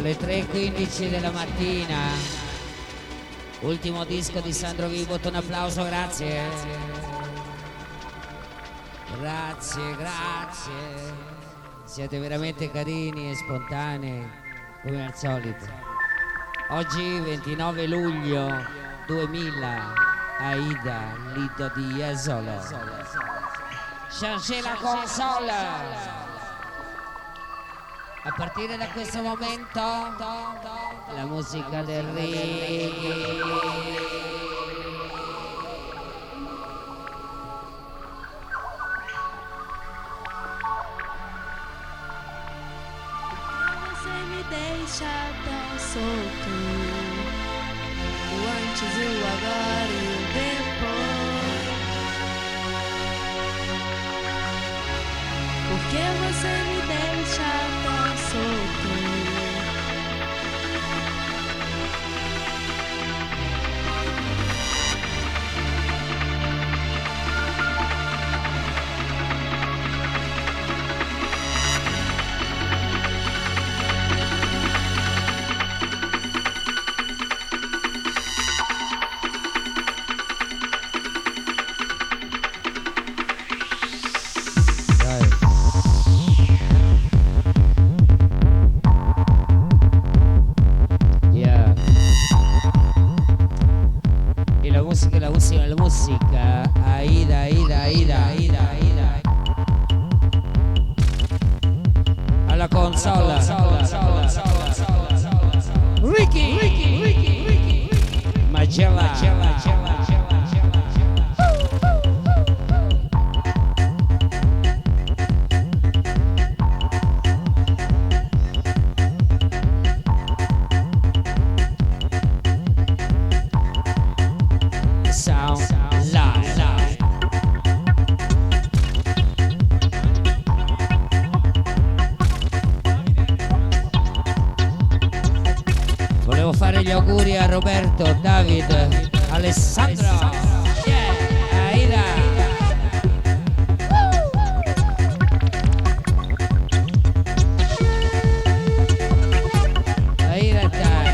le 3:15 della mattina. Ultimo disco di Sandro Vibot, un applauso, grazie. Grazie, grazie. Siete veramente carini e spontanei, come al solito. Oggi 29 luglio 2000, Aida, Lido di Jesolo. Changer la console. A partire da questo momento la musica del reggae. Você me deixa tão solto, o antes, o agora e o depois. Porque você me deixa tão solto. La musica, Aida, Aida, Aida, Aida, Aida. Alla console, Ricky, Magella. Volevo fare gli auguri a Roberto, David, Alessandro. Yeah, Aida. Aida, dai.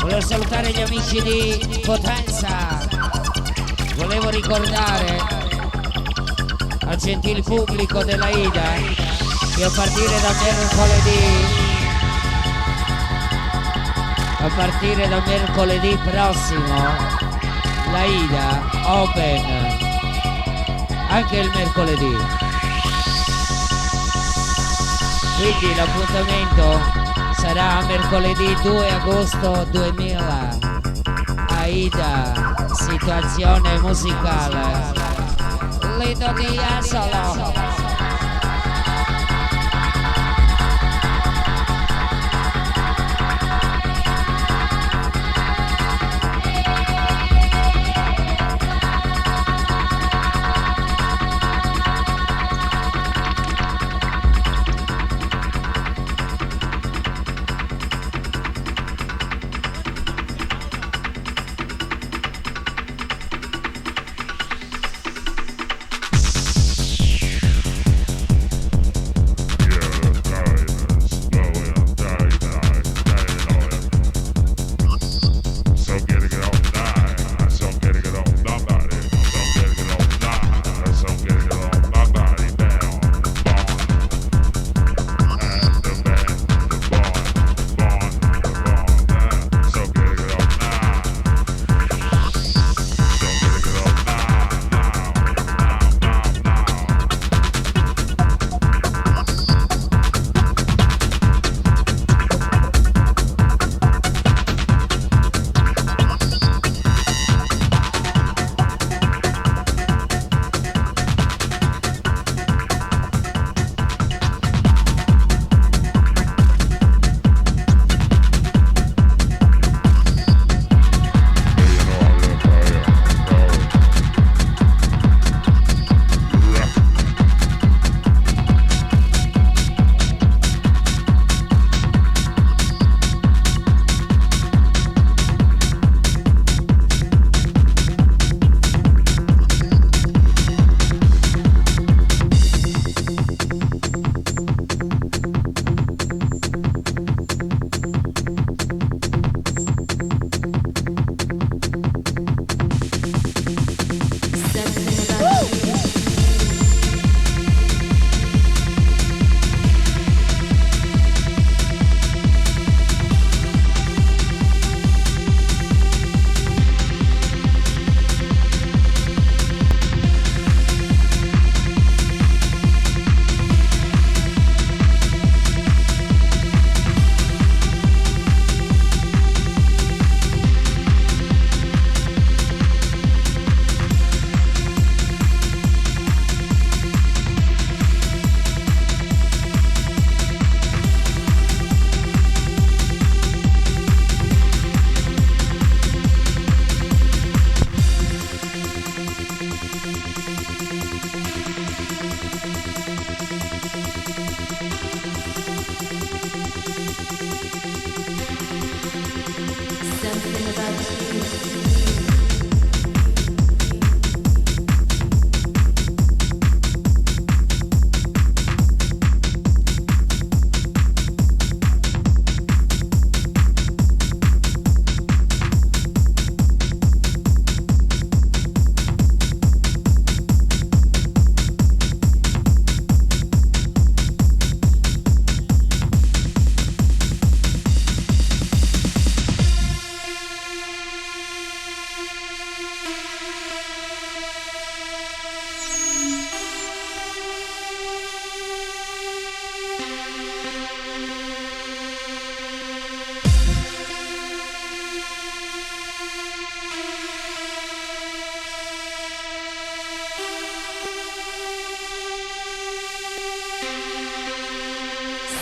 Volevo salutare gli amici di Potenza. Volevo ricordare al gentil pubblico dell'Aida che a partire da mercoledì prossimo l'Aida Open anche il mercoledì. Quindi l'appuntamento sarà mercoledì 2 agosto 2000. Aida, situazione musicale. Lido di Jesolo.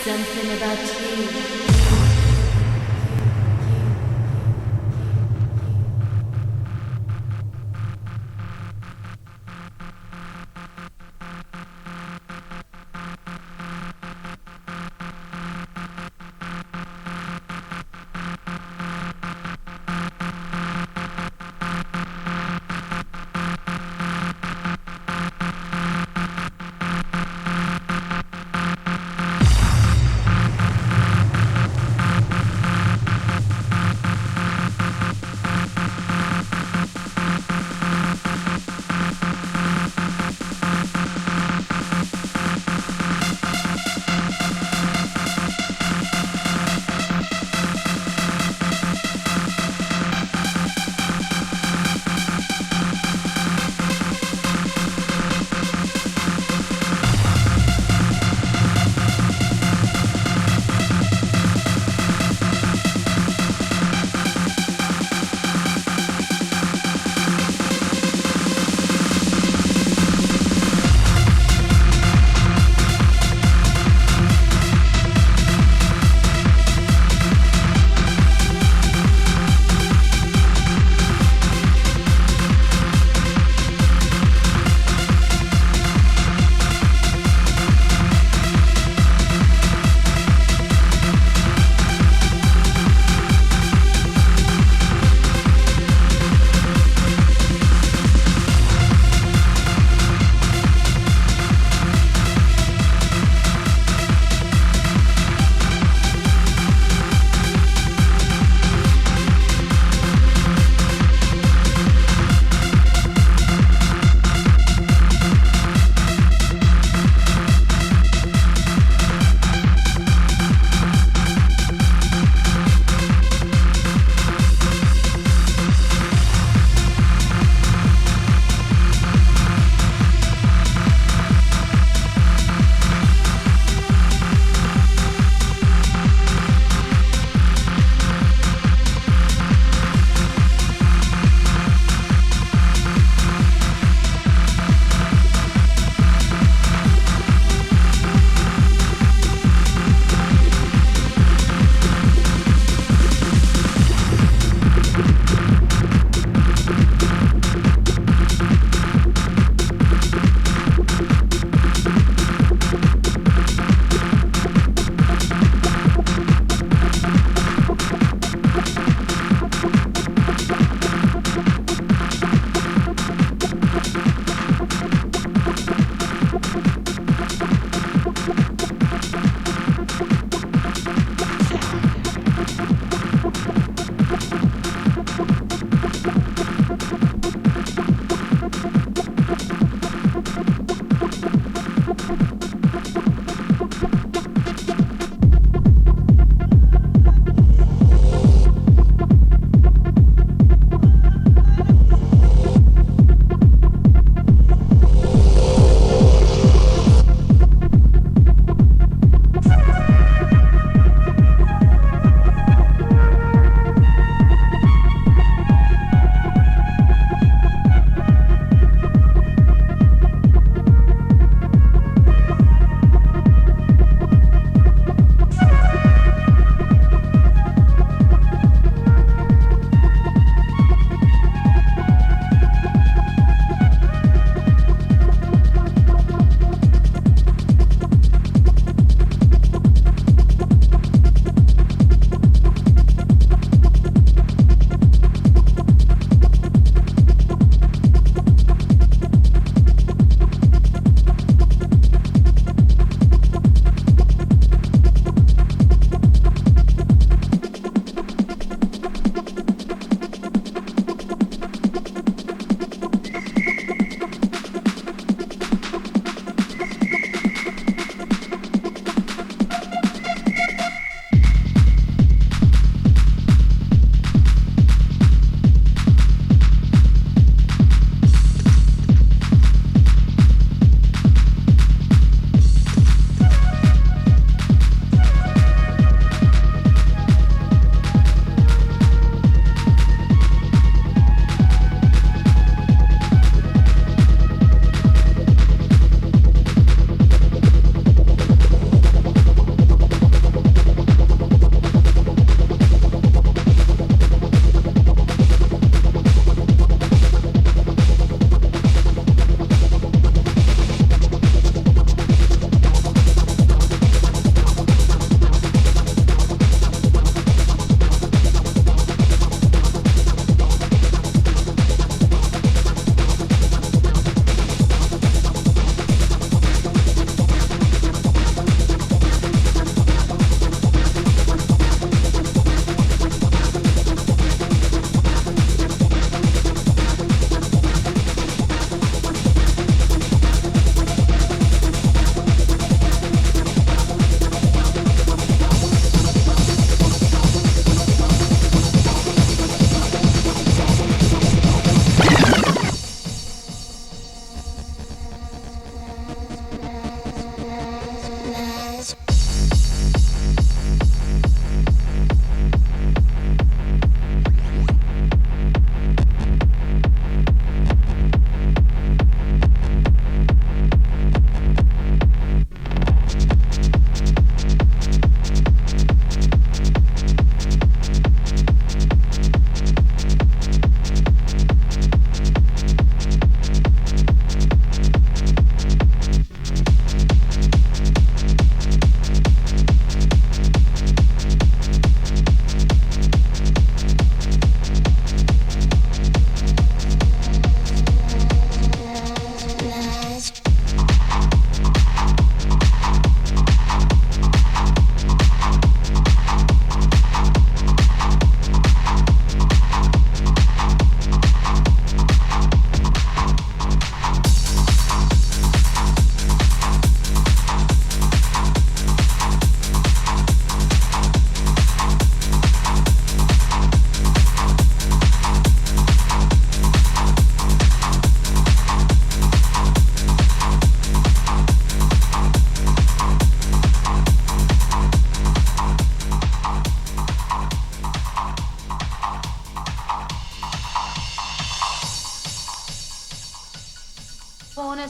Something about you.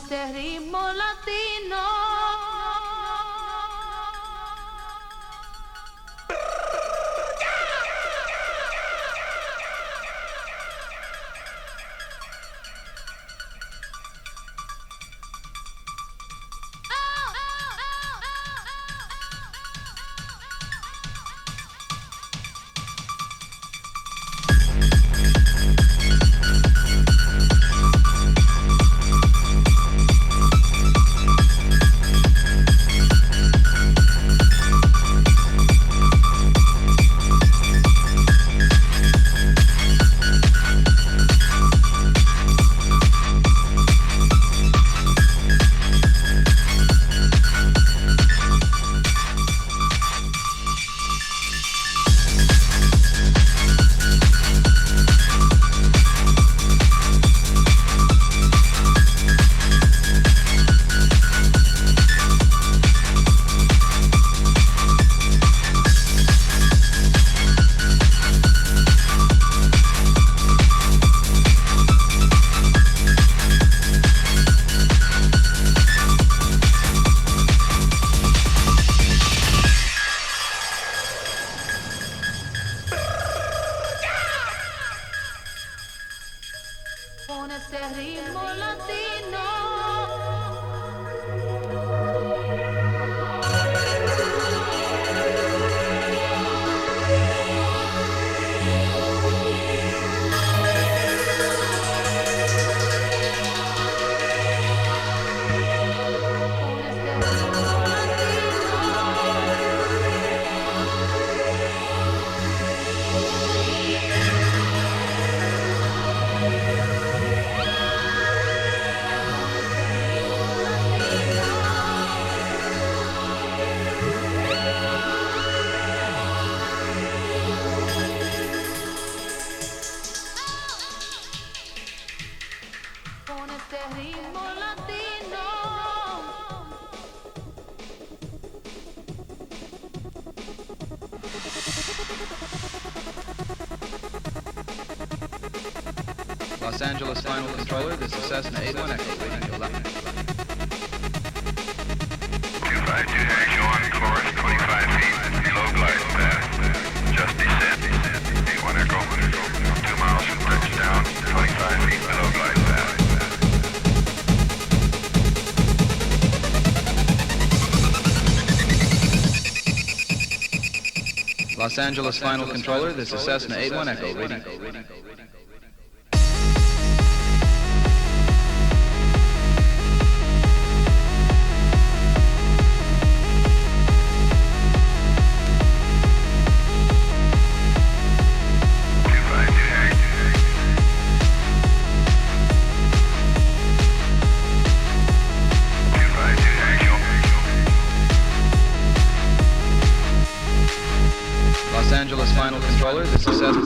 este ritmo latino. Con este ritmo latino. Con este ritmo latino. Los Angeles Final Controller, this is Cessna 81 Echo, reading your left. 252 Sean, course 25 feet, below glide path, just descent, 81 Echo, 2 miles from touchdown, 25 feet below glide path. Los Angeles Final Controller, this is Cessna 81 Echo, reading. Los Angeles Final Controller, this is Cessna.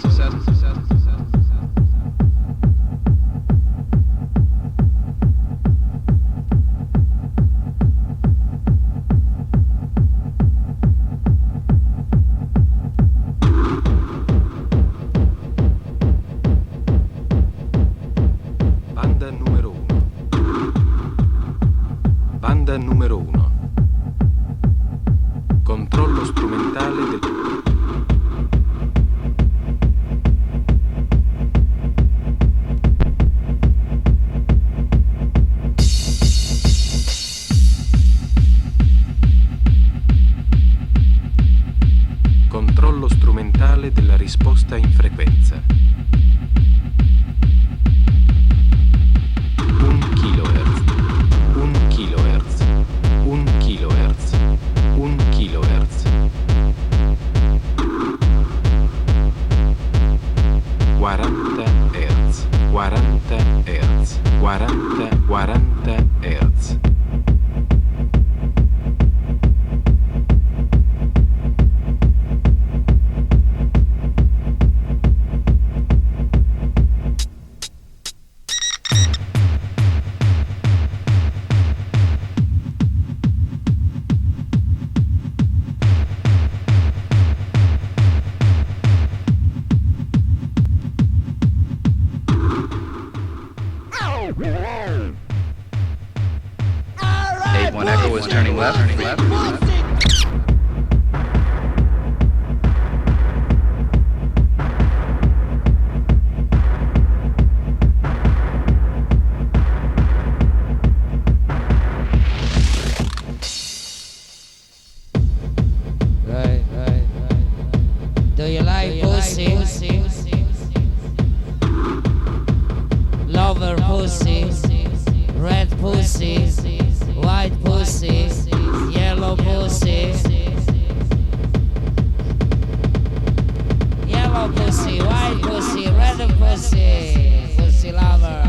Banda numero 1. Banda numero 1. Controllo strumentale del... Controllo strumentale della risposta in frequenza. 1 kHz, 1 kHz, 1 kHz, 1 kHz. 81 Echo is turning left. Do you like pussy? Lover pussy, red pussy, white pussy, yellow pussy. Yellow pussy, white pussy, red pussy, pussy lover.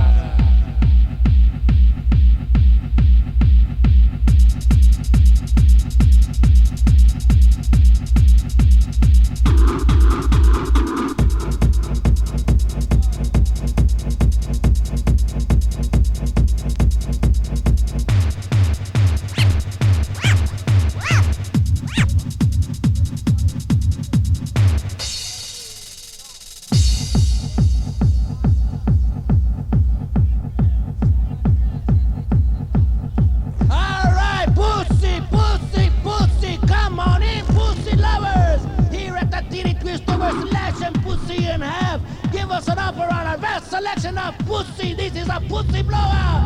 Selection of pussy, this is a pussy blower.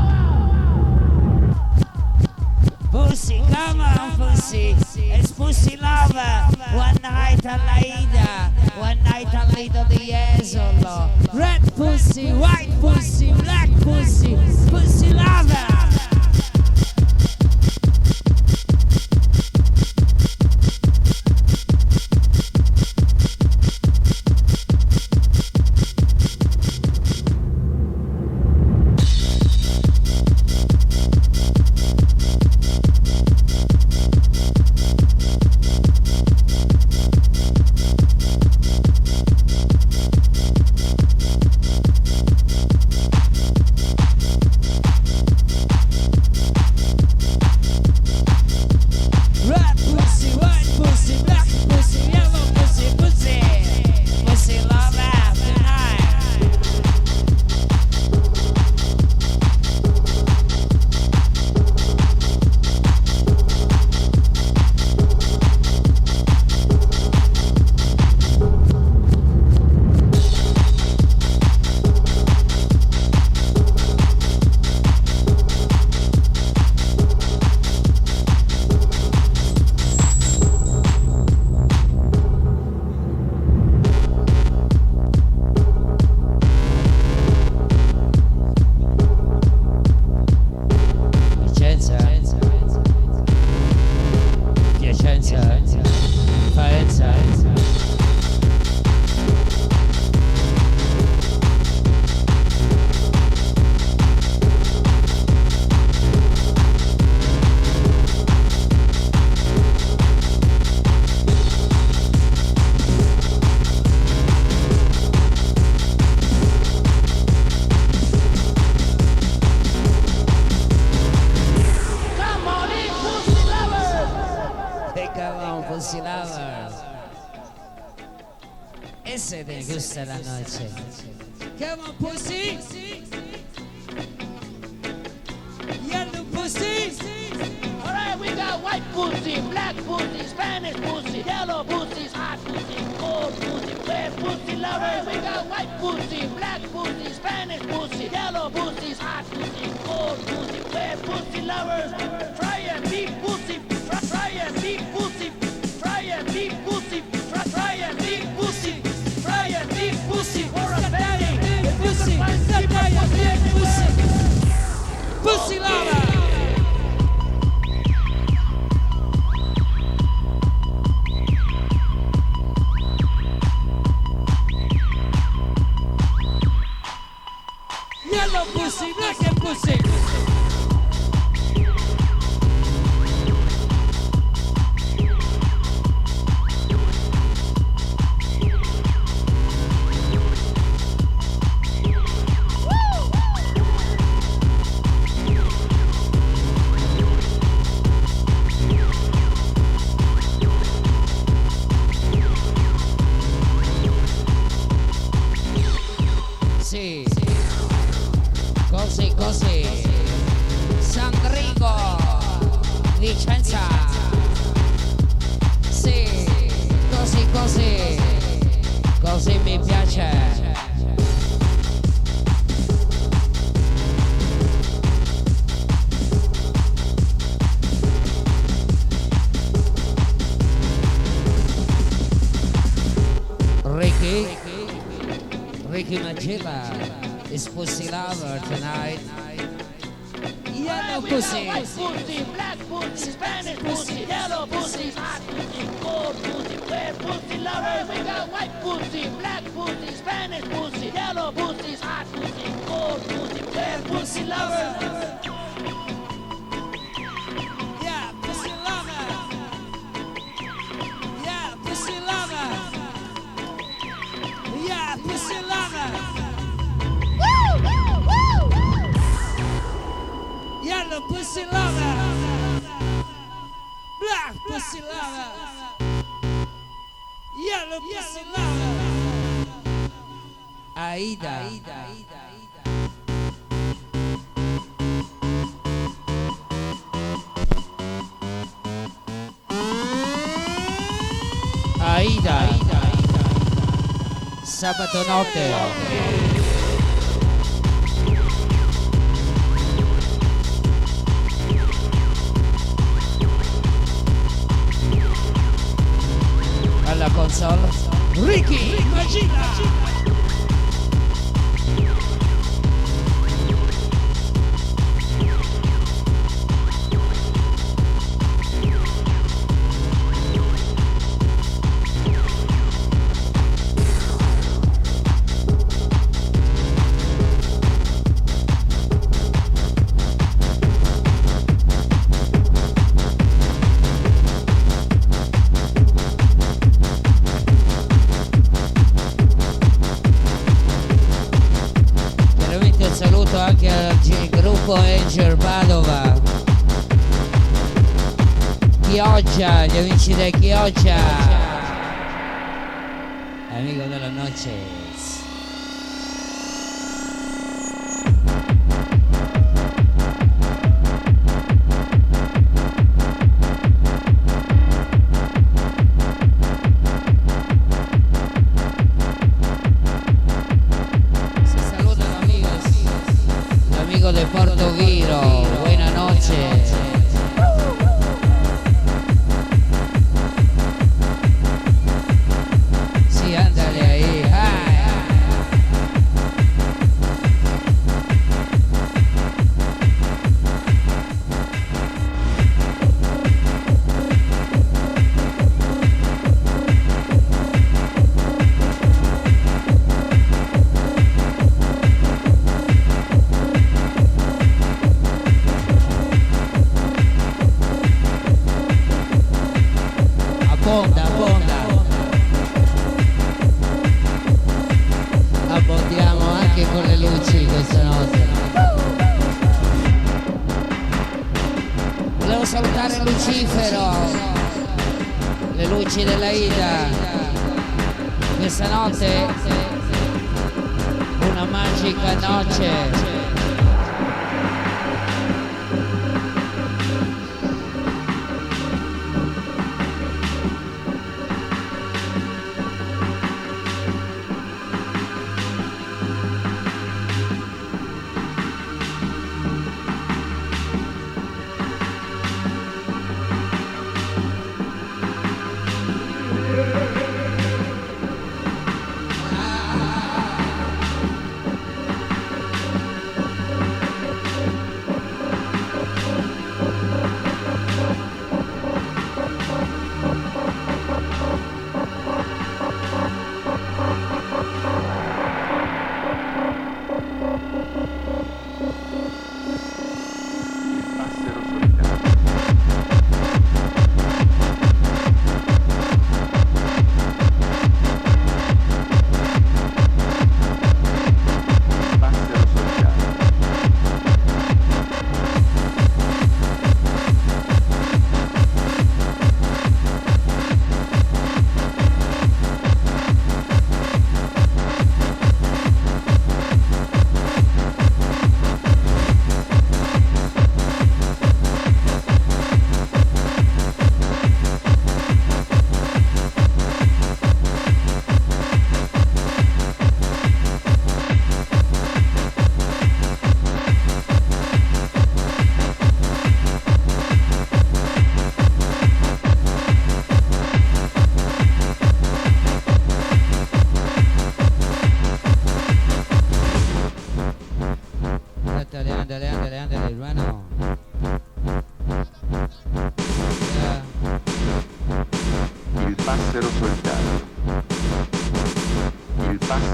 Pussy, come on, pussy. It's pussy lover. One night a Laida, one night a Lido di Esolo. Red pussy, white pussy, black pussy, pussy lover. Ese te gusta la noche. Come on, pussy. Yellow pussy. Alright, we got white pussy, black pussy, Spanish pussy, yellow pussy, hot pussy, cold pussy, red pussy lovers. We got white pussy, black pussy, Spanish pussy, yellow pussy, hot pussy, cold pussy, red pussy lovers. Try and beat pussy, try and beat pussy, try and beat pussy, try and beat pussy, try and beat pussy for a penny. Pussy, pussy, pussy lover. Yellow pussy, black and pussy. Ricky Magilla is Pussy Lover tonight. Yellow We got pussy. white pussy, black pussy, Spanish pussy, yellow pussy, hot pussy, cold pussy, red pussy lover. We got white pussy, black pussy, Spanish pussy, yellow pussy, hot pussy, cold pussy, red pussy lover. Yeah, pussy lover. Yeah, pussy lover. Yeah, pussy lover. Yellow pussy lover. Black pussy lover. Yellow pussy lover. Aida. Aida. Sabato notte. Alla console Ricky Magilla. Anche al gruppo Angel Padova, Chioggia, gli amici del Chioggia, amico della noce. De Porto Viro, buena noche. Sí, ándale ahí. Abbondiamo anche con le luci questa notte. Volevo salutare Lucifero, le luci della Ida. Questa notte una magica noce.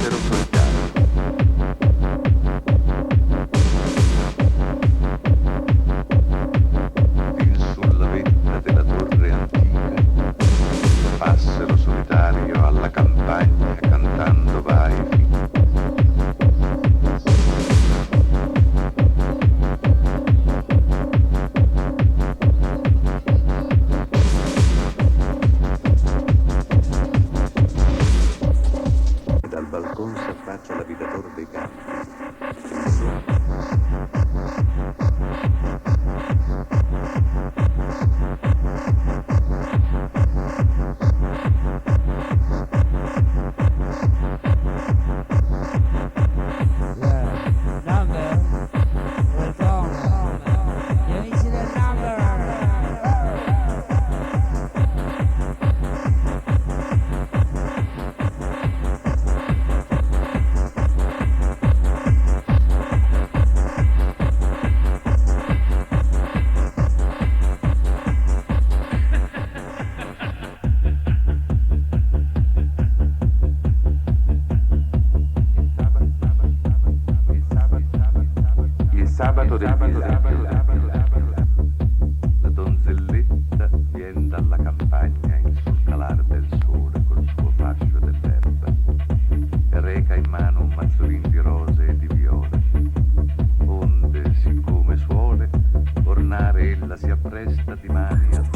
passero solitari. Fin sulla vetta della torre antica, passero solitario alla campagna cantando vai fin. Dal balcone si affaccia l'abitador dei campi. Sabato del villaggio, la donzelletta vien dalla campagna in sul calar del sole col suo fascio dell'erba e reca in mano un mazzolin di rose e di viole, onde, siccome suole, ornare ella si appresta di mani a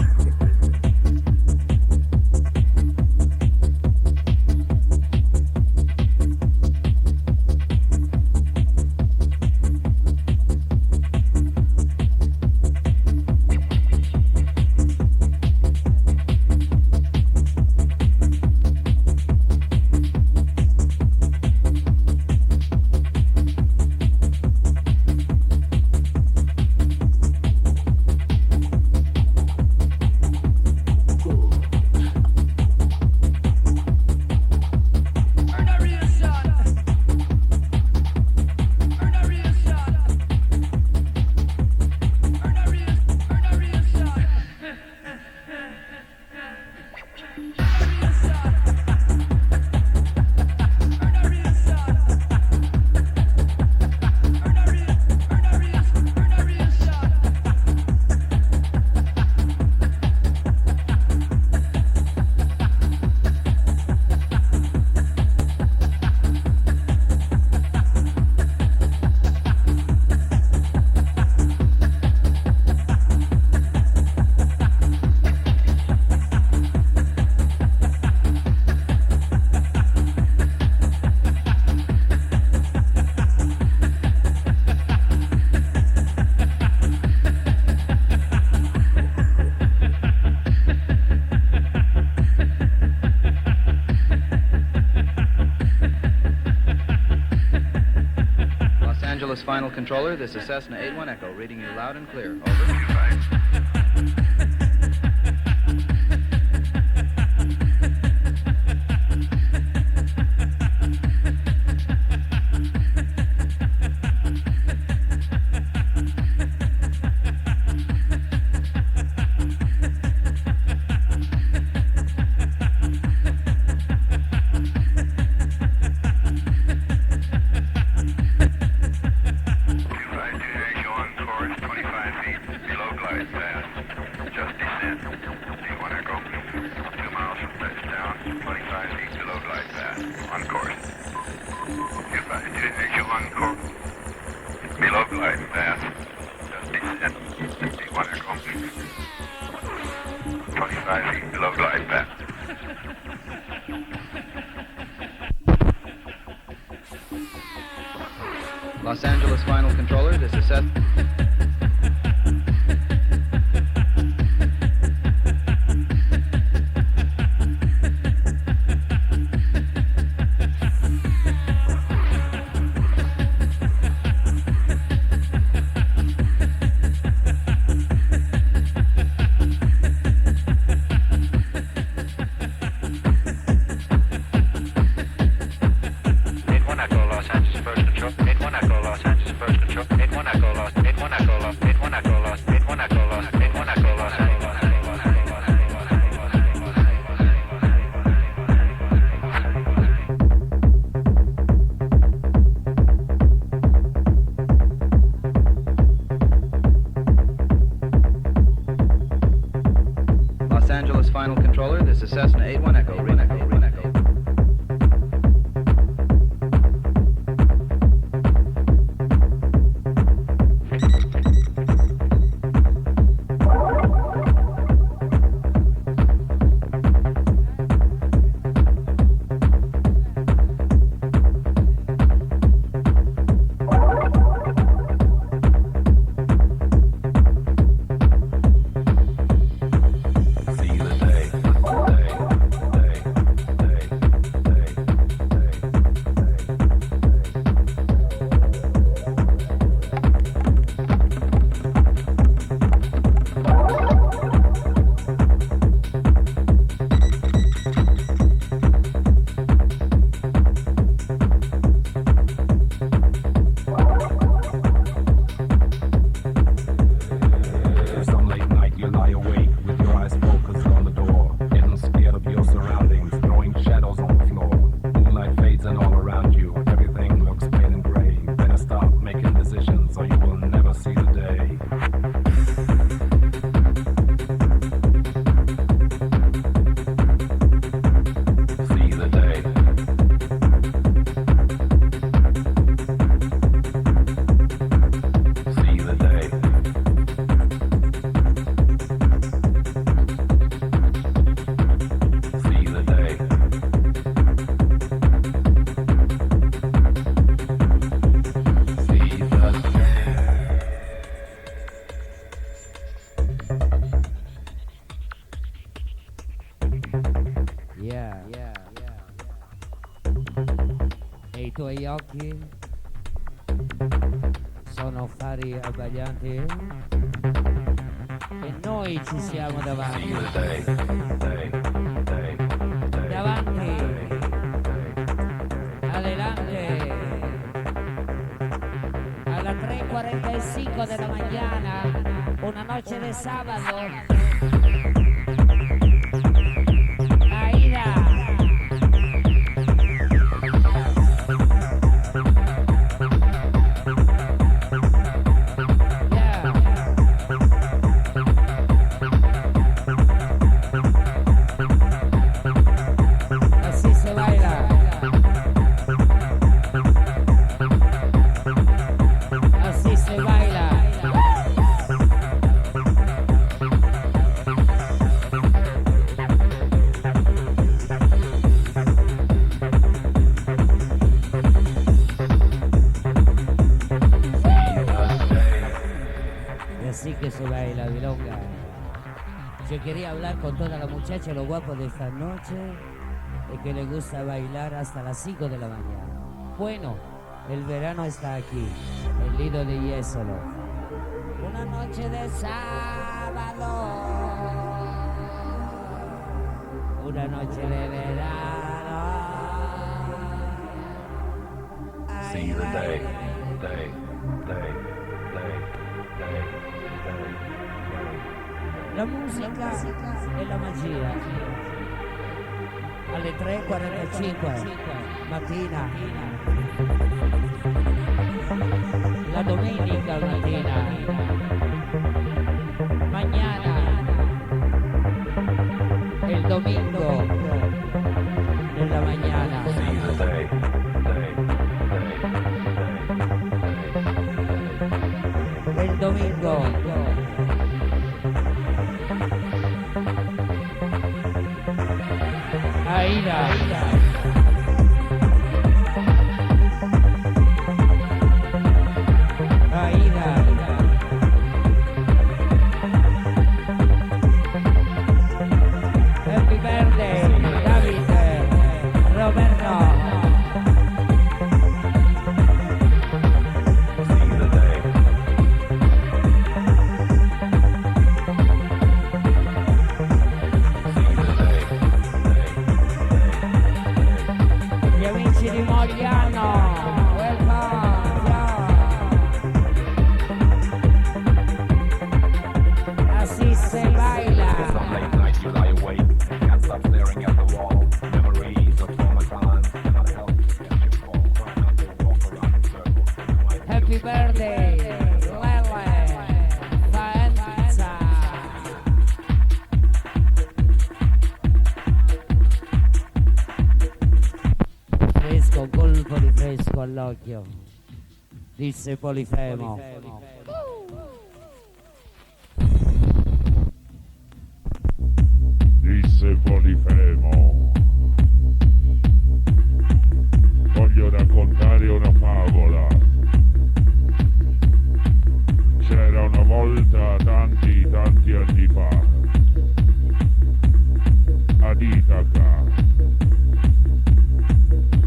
Final controller, this is Cessna 81 Echo, reading you loud and clear. Over. Los Angeles Final Controller, this is Seth. Los Angeles First Control. 81 Echo, Los Angeles First Control. 81 Echo, Los Final Controller. This is Cessna 81 Echo. Reading Echo. E i tuoi occhi sono fari abbaglianti e noi ci siamo davanti. Davanti alle lampe alla 3:45 della mañana, una noche de sábado. Yo quería hablar con toda la muchacha, lo guapo de esta noche es que le gusta bailar hasta las 5 de la mañana. Bueno, el verano está aquí, el nido de Jesolo. Una noche de sábado, una noche de verano. See the day. La musica e la magia. Alle 3:45 mattina. La domenica mattina. Mañana. El domingo nella mañana. El domingo. Aida. Happy birthday, David, Roberto. vecchio, disse Polifemo. Disse Polifemo. Voglio raccontare una favola. C'era una volta, tanti anni fa, ad Itaca,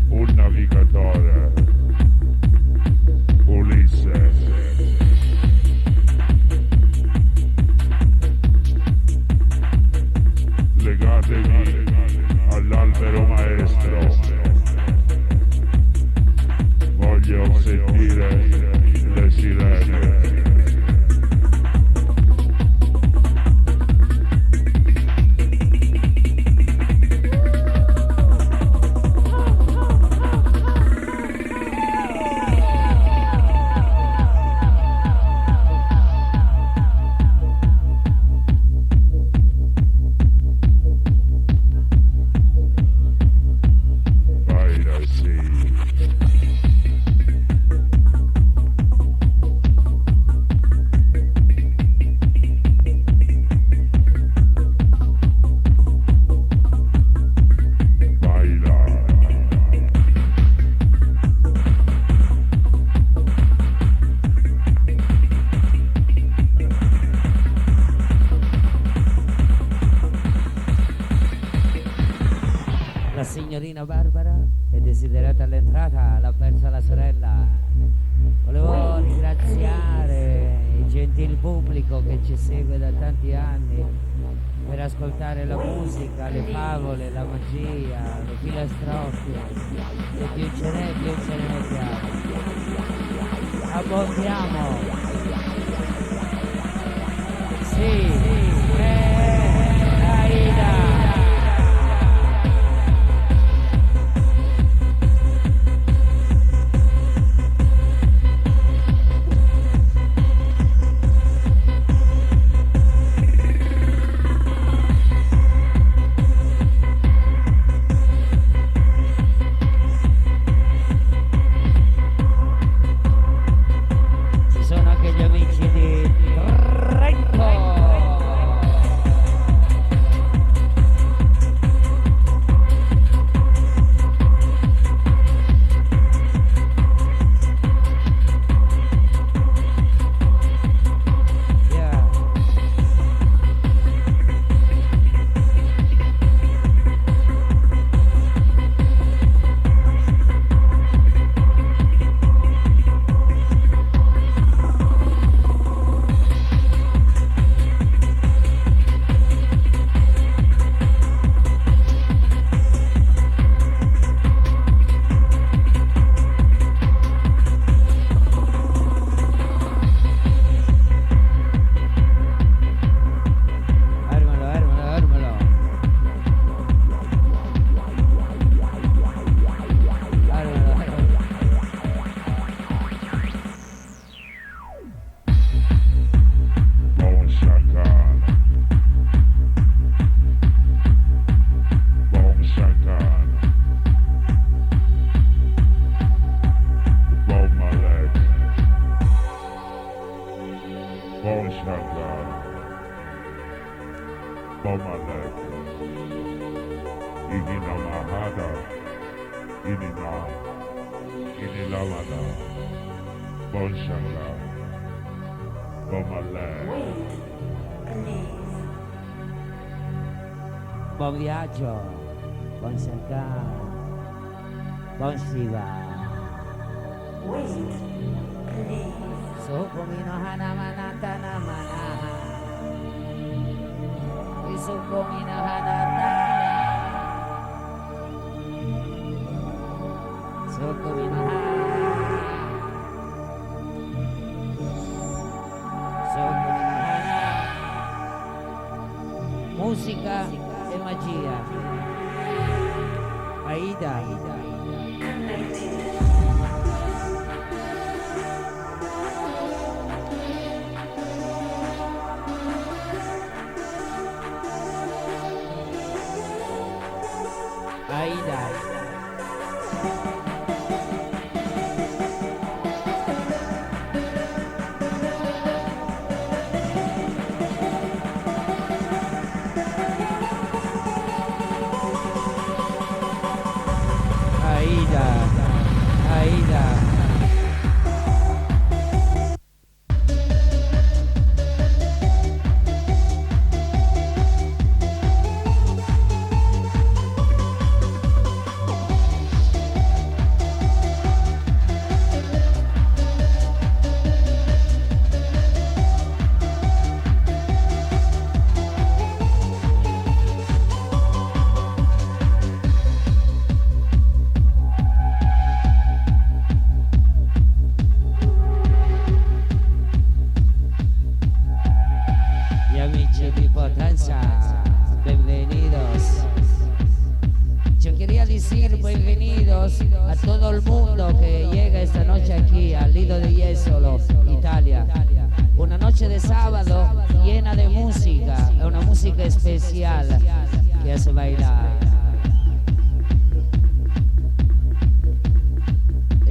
un navigatore, Ulisse. Legatevi all'albero maestro. Voglio sentire le sirene. Signorina Barbara è desiderata all'entrata, l'ha persa la sorella. Volevo ringraziare il gentil pubblico che ci segue da tanti anni per ascoltare la musica, le favole, la magia, le filastrocche, e più ce ne mettiamo. Abbondiamo. Sì. Aida. Buon viaggio, buon Shankar, buon Shiva. Sukumino hanamanata namanaha. Sukumino hanata. Sukumino musica e magia. Aida. Aida. Y amici de Potenza, bienvenidos. Yo quería decir bienvenidos a todo el mundo que llega esta noche aquí al Lido de Jesolo, Italia. Una noche de sábado llena de música, una música especial que hace bailar.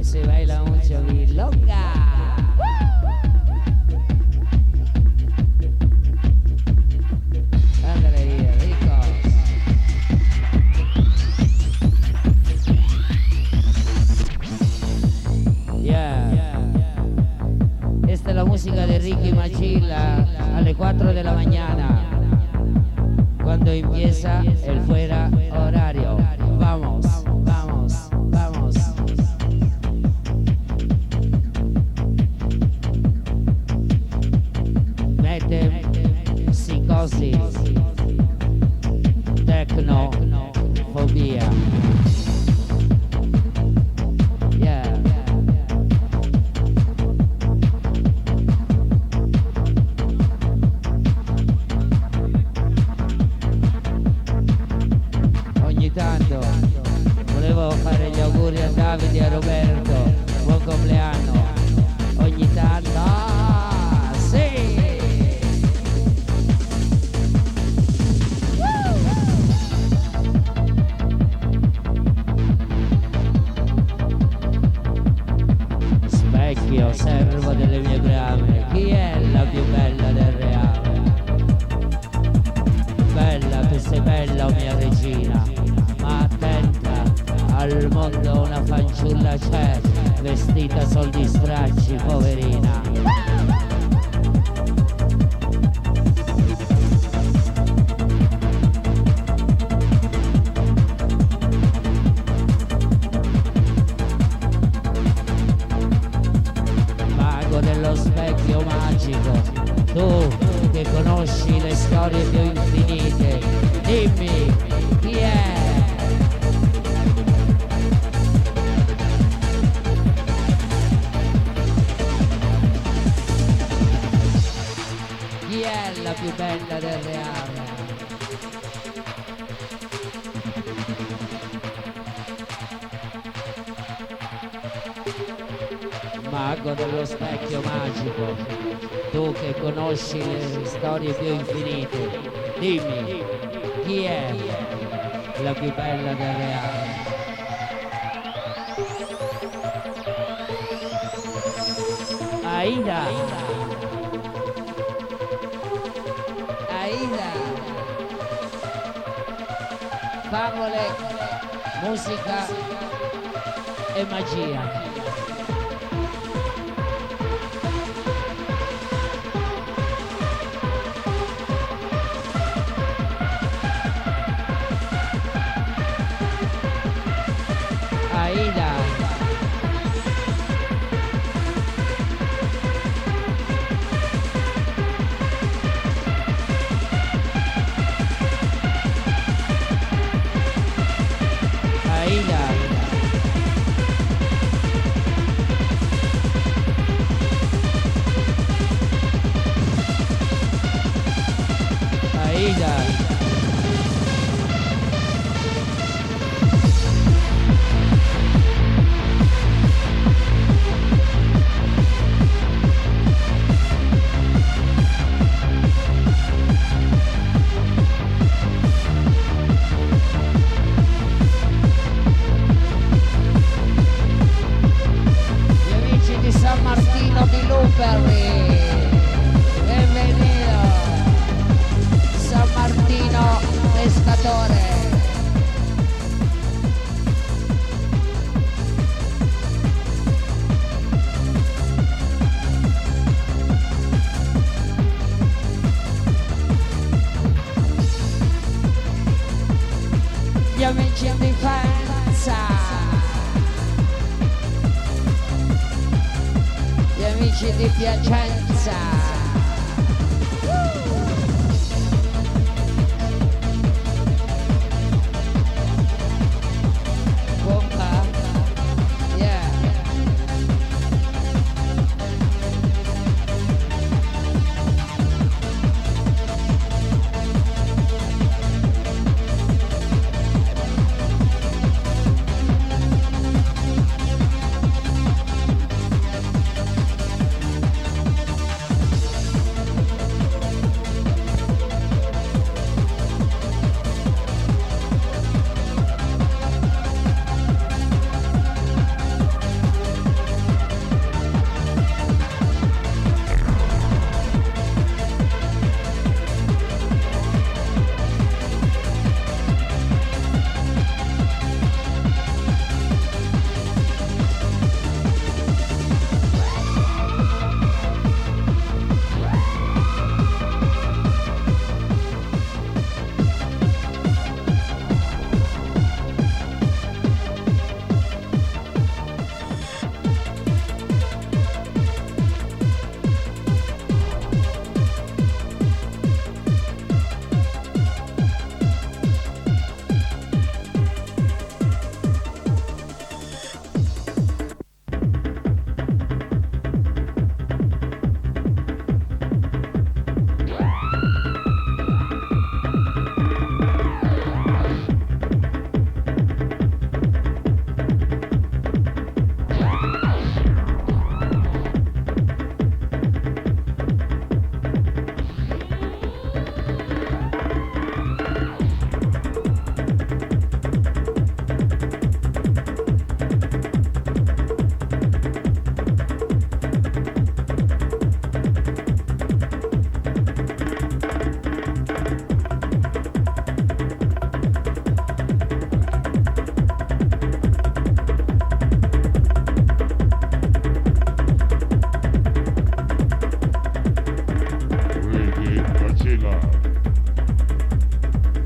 Y se baila mucho milonga. Ándale, rico. Esta es la música de Ricky Machilla a las 4 de la mañana, cuando empieza el fuera horario. Vamos, vamos, vamos. Mete psicosis, tecnofobia. Tanto volevo fare gli auguri a Davide e a Roberto, buon compleanno. Ogni tanto, sì! Specchio, servo delle mie brame, chi è la più bella del reame? Bella, tu sei bella, o mia regina. Ma attenta, al mondo una fanciulla c'è, vestita sol di stracci, poverina. Mago dello specchio magico, tu che conosci le storie più infinite, dimmi chi è? Chi è la più bella del reame? Mago dello specchio magico, tu che conosci le storie più infinite, dimmi chi è la più bella del reame? Aida. Aida. Favole, musica e magia. Aida. Aida. Aida. San Martino di Luperri, benvenuto, San Martino pescatore. Gli amici in difesa. Amici di Piacenza. Bomba. Yeah.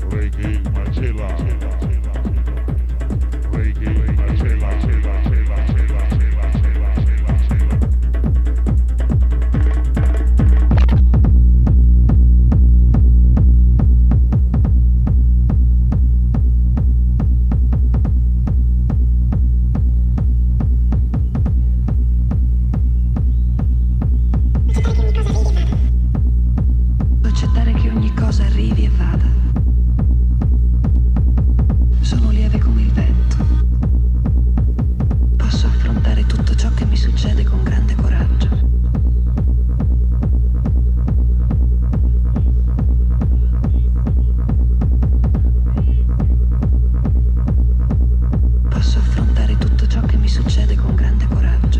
Reggae Machela. Reggae Machela. Accettare che ogni cosa arrivi e vada. Sono lieve come il vento. Posso affrontare tutto ciò che mi succede con grande coraggio. Posso affrontare tutto ciò che mi succede con grande coraggio.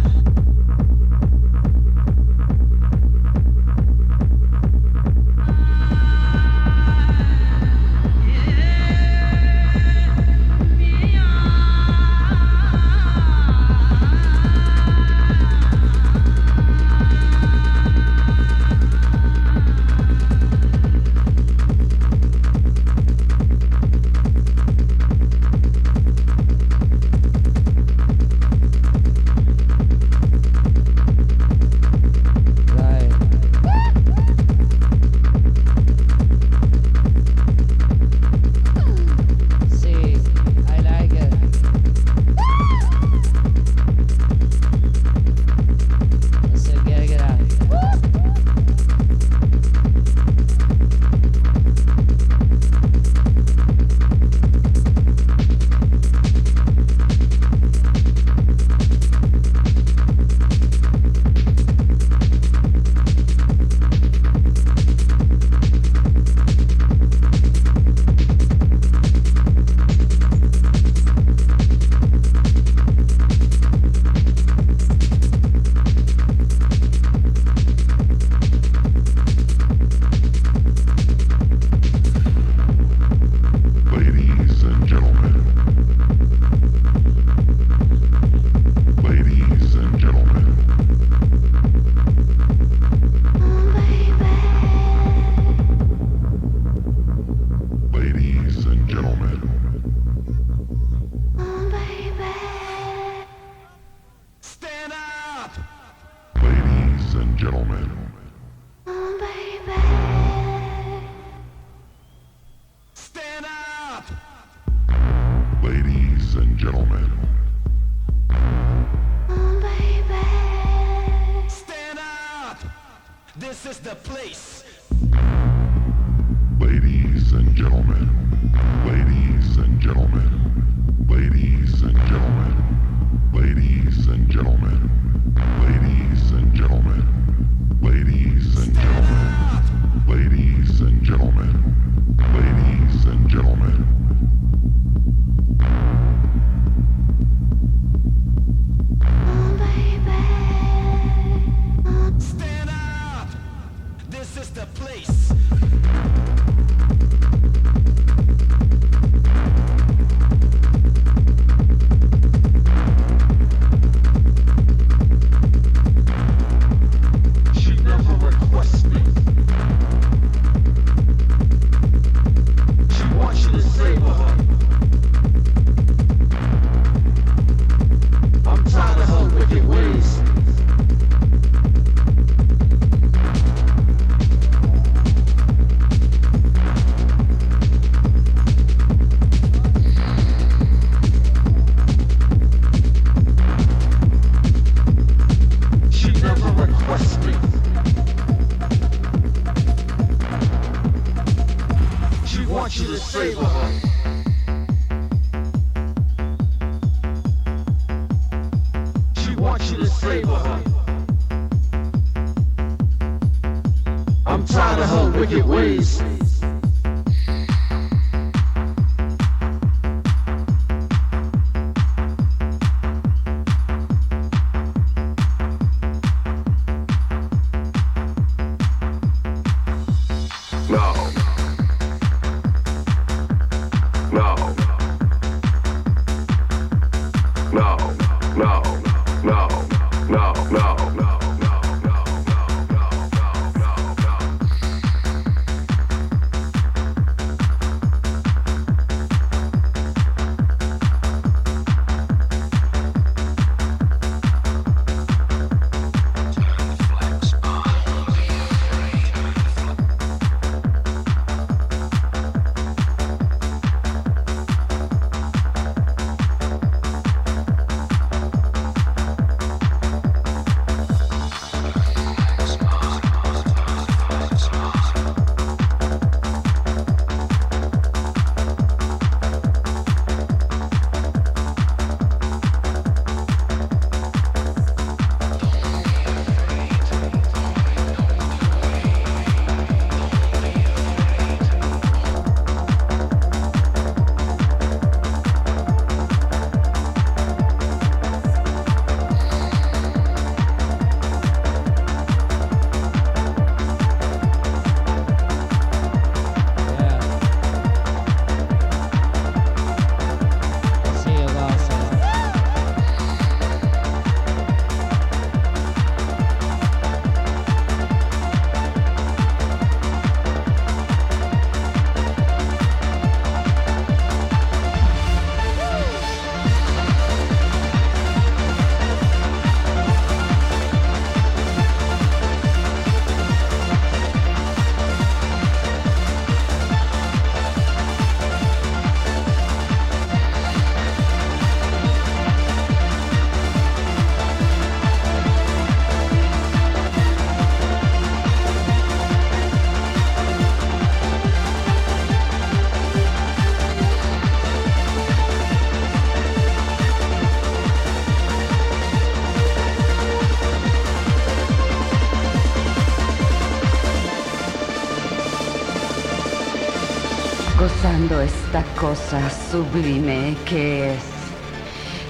gozando esta cosa sublime que es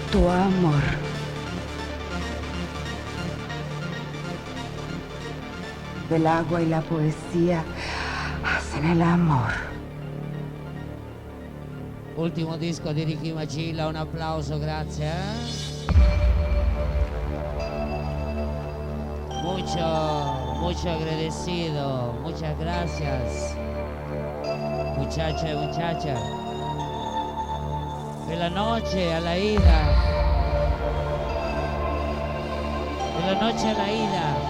tu amor. El agua y la poesía hacen el amor. Ultimo disco di Ricky Magilla, un applauso, grazie. Mucho agradecido, muchas gracias. Muchacha y muchacha. De la noche a la ida. De la noche a la ida.